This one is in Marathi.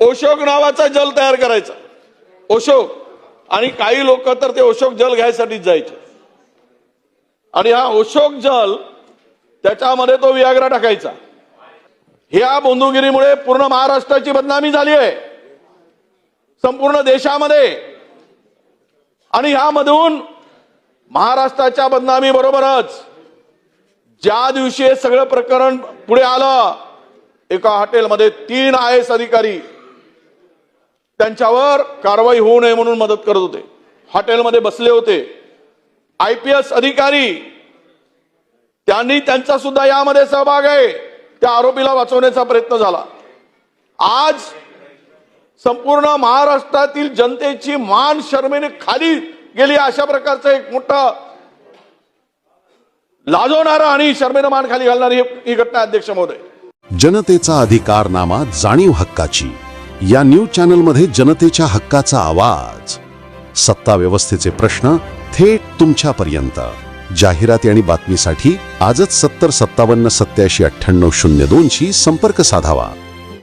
अशोक नावाचा जल तयार करायचा, अशोक, आणि काही लोक तर ते अशोक जल घ्यायसाठीच जायचे. आणि हा अशोक जल त्याच्यामध्ये तो वियाग्रा टाकायचा. ह्या बोंधुगिरीमुळे पूर्ण महाराष्ट्राची बदनामी झाली आहे, संपूर्ण देशामध्ये. आणि ह्यामधून महाराष्ट्राच्या बदनामी बरोबरच ज्या दिवशी हे सगळं प्रकरण पुढे आलं, एका हॉटेलमध्ये 3 IAS अधिकारी त्यांच्यावर कारवाई होऊ नये म्हणून मदत करत होते, हॉटेलमध्ये बसले होते. IPS अधिकारी त्यांनी त्यांचा सुद्धा यामध्ये सहभाग आहे, त्या आरोपीला वाचवण्याचा प्रयत्न झाला. आज संपूर्ण महाराष्ट्रातील जनतेची मान शर्मेने खाली गेली, अशा प्रकारचं एक मोठं लाजवणारं आणि शर्मेनं मान खाली घालणारी ही घटना, अध्यक्ष महोदय. जनतेचा अधिकारनामा, जाणीव हक्काची. या न्यूज चॅनलमध्ये जनतेच्या हक्काचा आवाज. सत्ता व्यवस्थेचे प्रश्न थेट तुमच्यापर्यंत. जाहिराती आणि बातमीसाठी आजच 70 57 87 98 02 शी संपर्क साधावा.